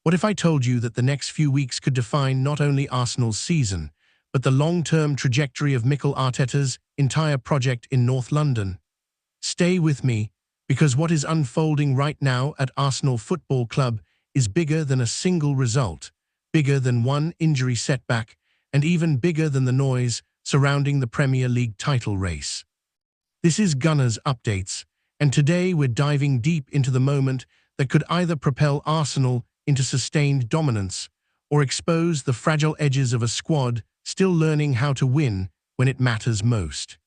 What if I told you that the next few weeks could define not only Arsenal's season, but the long-term trajectory of Mikel Arteta's entire project in North London? Stay with me, because what is unfolding right now at Arsenal Football Club is bigger than a single result, bigger than one injury setback, and even bigger than the noise surrounding the Premier League title race. This is Gunners Updates, and today we're diving deep into the moment that could either propel Arsenal into sustained dominance or expose the fragile edges of a squad still learning how to win when it matters most.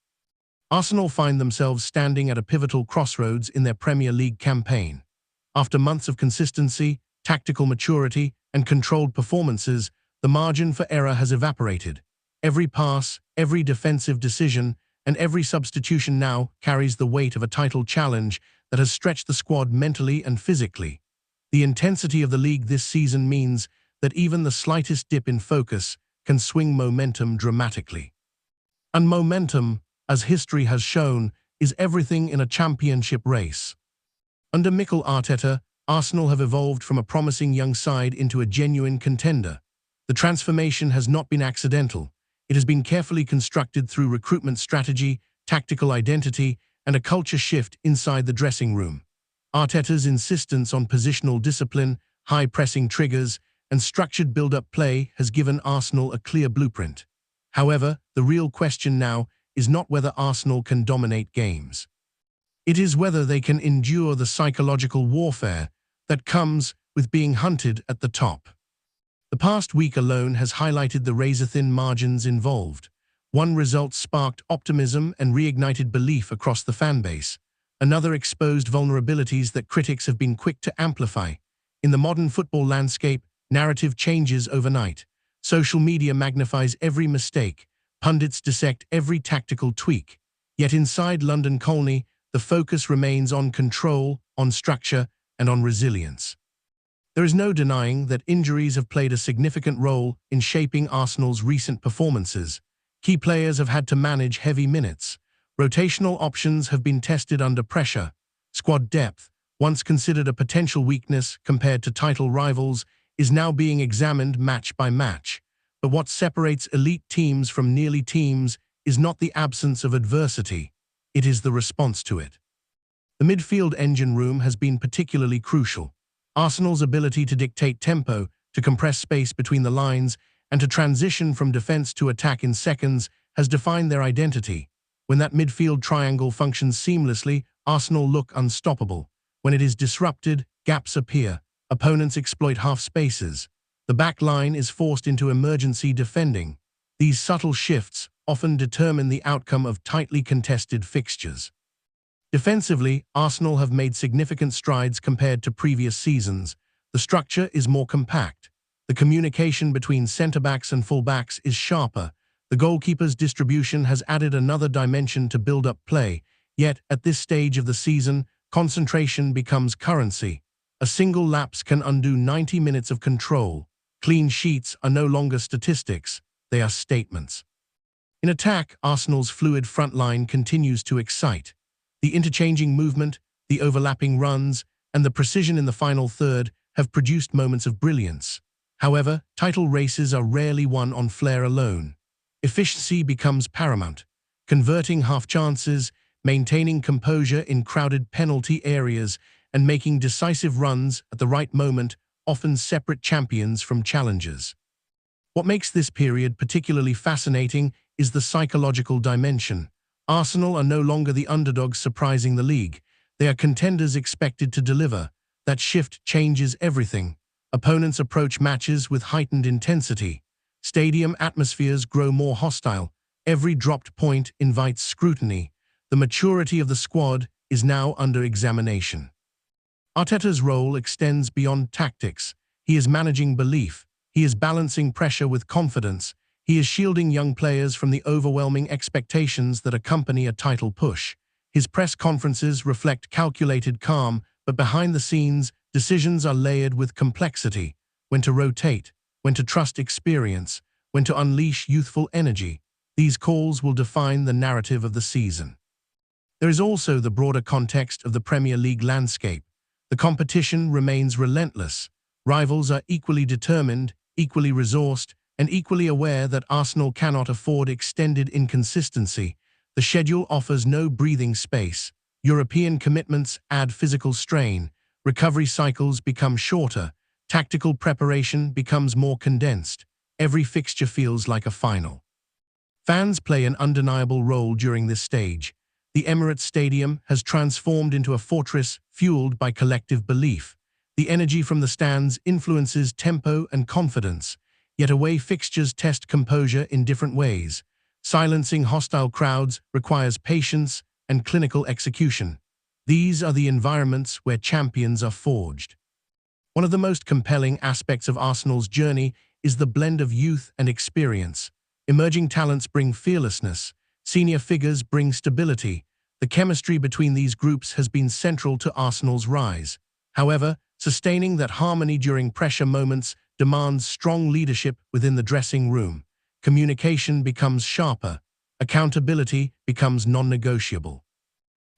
Arsenal find themselves standing at a pivotal crossroads in their Premier League campaign. After months of consistency, tactical maturity, and controlled performances, the margin for error has evaporated. Every pass, every defensive decision, and every substitution now carries the weight of a title challenge that has stretched the squad mentally and physically. The intensity of the league this season means that even the slightest dip in focus can swing momentum dramatically. And momentum, as history has shown, is everything in a championship race. Under Mikel Arteta, Arsenal have evolved from a promising young side into a genuine contender. The transformation has not been accidental. It has been carefully constructed through recruitment strategy, tactical identity, and a culture shift inside the dressing room. Arteta's insistence on positional discipline, high-pressing triggers, and structured build-up play has given Arsenal a clear blueprint. However, the real question now is not whether Arsenal can dominate games. It is whether they can endure the psychological warfare that comes with being hunted at the top. The past week alone has highlighted the razor-thin margins involved. One result sparked optimism and reignited belief across the fanbase. Another exposed vulnerabilities that critics have been quick to amplify. In the modern football landscape, narrative changes overnight. Social media magnifies every mistake. Pundits dissect every tactical tweak. Yet inside London Colney, the focus remains on control, on structure, and on resilience. There is no denying that injuries have played a significant role in shaping Arsenal's recent performances. Key players have had to manage heavy minutes. Rotational options have been tested under pressure. Squad depth, once considered a potential weakness compared to title rivals, is now being examined match by match. But what separates elite teams from nearly teams is not the absence of adversity, it is the response to it. The midfield engine room has been particularly crucial. Arsenal's ability to dictate tempo, to compress space between the lines, and to transition from defense to attack in seconds has defined their identity. When that midfield triangle functions seamlessly, Arsenal look unstoppable. When it is disrupted, gaps appear. Opponents exploit half spaces. The back line is forced into emergency defending. These subtle shifts often determine the outcome of tightly contested fixtures. Defensively, Arsenal have made significant strides compared to previous seasons. The structure is more compact. The communication between centre-backs and full-backs is sharper. The goalkeeper's distribution has added another dimension to build-up play. Yet, at this stage of the season, concentration becomes currency. A single lapse can undo 90 minutes of control. Clean sheets are no longer statistics, they are statements. In attack, Arsenal's fluid front line continues to excite. The interchanging movement, the overlapping runs, and the precision in the final third have produced moments of brilliance. However, title races are rarely won on flair alone. Efficiency becomes paramount. Converting half chances, maintaining composure in crowded penalty areas, and making decisive runs at the right moment often separate champions from challengers. What makes this period particularly fascinating is the psychological dimension. Arsenal are no longer the underdogs surprising the league. They are contenders expected to deliver. That shift changes everything. Opponents approach matches with heightened intensity. Stadium atmospheres grow more hostile. Every dropped point invites scrutiny. The maturity of the squad is now under examination. Arteta's role extends beyond tactics. He is managing belief. He is balancing pressure with confidence. He is shielding young players from the overwhelming expectations that accompany a title push. His press conferences reflect calculated calm, but behind the scenes, decisions are layered with complexity. When to rotate, when to trust experience, when to unleash youthful energy. These calls will define the narrative of the season. There is also the broader context of the Premier League landscape. The competition remains relentless. Rivals are equally determined, equally resourced, and equally aware that Arsenal cannot afford extended inconsistency. The schedule offers no breathing space. European commitments add physical strain. Recovery cycles become shorter. Tactical preparation becomes more condensed. Every fixture feels like a final. Fans play an undeniable role during this stage. The Emirates Stadium has transformed into a fortress fueled by collective belief. The energy from the stands influences tempo and confidence, yet away fixtures test composure in different ways. Silencing hostile crowds requires patience and clinical execution. These are the environments where champions are forged. One of the most compelling aspects of Arsenal's journey is the blend of youth and experience. Emerging talents bring fearlessness. Senior figures bring stability. The chemistry between these groups has been central to Arsenal's rise. However, sustaining that harmony during pressure moments demands strong leadership within the dressing room. Communication becomes sharper. Accountability becomes non-negotiable.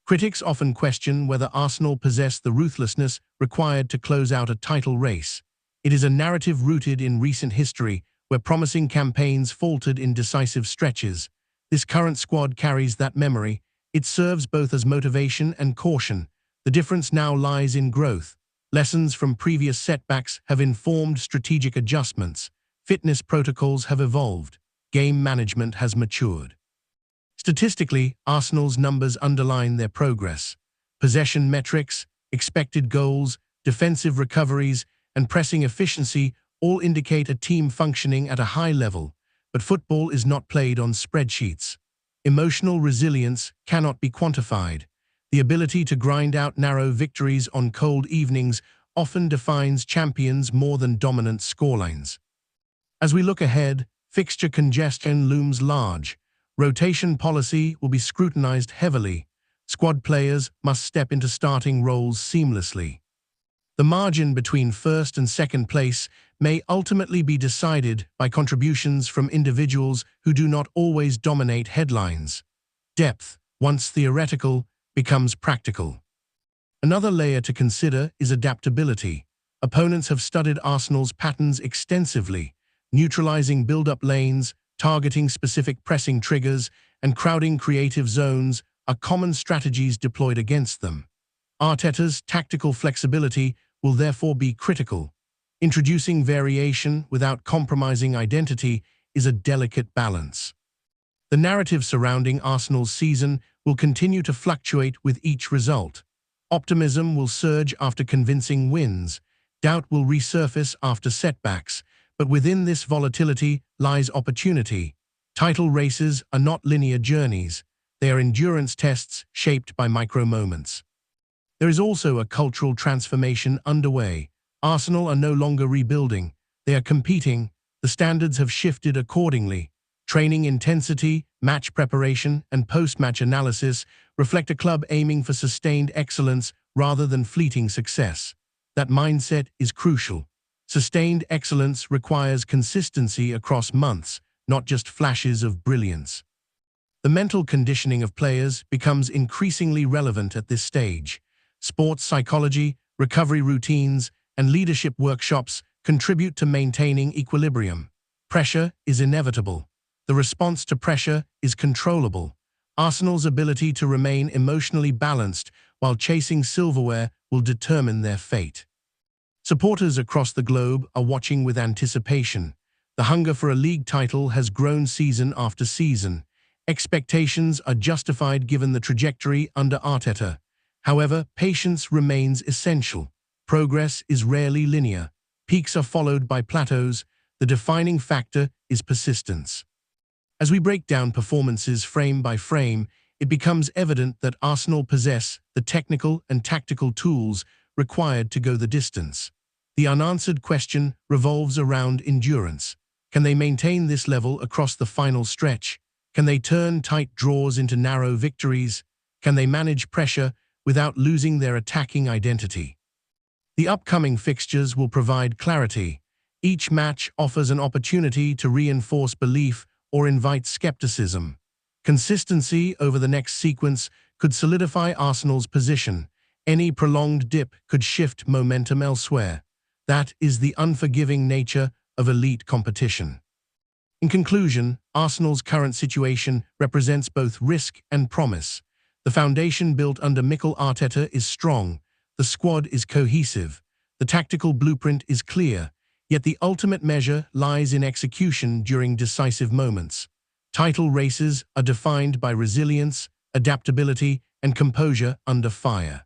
Critics often question whether Arsenal possess the ruthlessness required to close out a title race. It is a narrative rooted in recent history, where promising campaigns faltered in decisive stretches. This current squad carries that memory. It serves both as motivation and caution. The difference now lies in growth. Lessons from previous setbacks have informed strategic adjustments. Fitness protocols have evolved. Game management has matured. Statistically, Arsenal's numbers underline their progress. Possession metrics, expected goals, defensive recoveries, and pressing efficiency all indicate a team functioning at a high level, but football is not played on spreadsheets. Emotional resilience cannot be quantified. The ability to grind out narrow victories on cold evenings often defines champions more than dominant scorelines. As we look ahead, fixture congestion looms large. Rotation policy will be scrutinized heavily. Squad players must step into starting roles seamlessly. The margin between first and second place may ultimately be decided by contributions from individuals who do not always dominate headlines. Depth, once theoretical, becomes practical. Another layer to consider is adaptability. Opponents have studied Arsenal's patterns extensively, neutralizing build-up lanes, targeting specific pressing triggers, and crowding creative zones are common strategies deployed against them. Arteta's tactical flexibility will therefore be critical. Introducing variation without compromising identity is a delicate balance. The narrative surrounding Arsenal's season will continue to fluctuate with each result. Optimism will surge after convincing wins. Doubt will resurface after setbacks. But within this volatility lies opportunity. Title races are not linear journeys. They are endurance tests shaped by micro-moments. There is also a cultural transformation underway. Arsenal are no longer rebuilding. They are competing. The standards have shifted accordingly. Training intensity, match preparation, and post-match analysis reflect a club aiming for sustained excellence rather than fleeting success. That mindset is crucial. Sustained excellence requires consistency across months, not just flashes of brilliance. The mental conditioning of players becomes increasingly relevant at this stage. Sports psychology, recovery routines, and leadership workshops contribute to maintaining equilibrium. Pressure is inevitable. The response to pressure is controllable. Arsenal's ability to remain emotionally balanced while chasing silverware will determine their fate. Supporters across the globe are watching with anticipation. The hunger for a league title has grown season after season. Expectations are justified given the trajectory under Arteta. However, patience remains essential. Progress is rarely linear. Peaks are followed by plateaus. The defining factor is persistence. As we break down performances frame by frame, it becomes evident that Arsenal possess the technical and tactical tools required to go the distance. The unanswered question revolves around endurance. Can they maintain this level across the final stretch? Can they turn tight draws into narrow victories? Can they manage pressure without losing their attacking identity? The upcoming fixtures will provide clarity. Each match offers an opportunity to reinforce belief or invite skepticism. Consistency over the next sequence could solidify Arsenal's position. Any prolonged dip could shift momentum elsewhere. That is the unforgiving nature of elite competition. In conclusion, Arsenal's current situation represents both risk and promise. The foundation built under Mikel Arteta is strong, the squad is cohesive, the tactical blueprint is clear, yet the ultimate measure lies in execution during decisive moments. Title races are defined by resilience, adaptability, and composure under fire.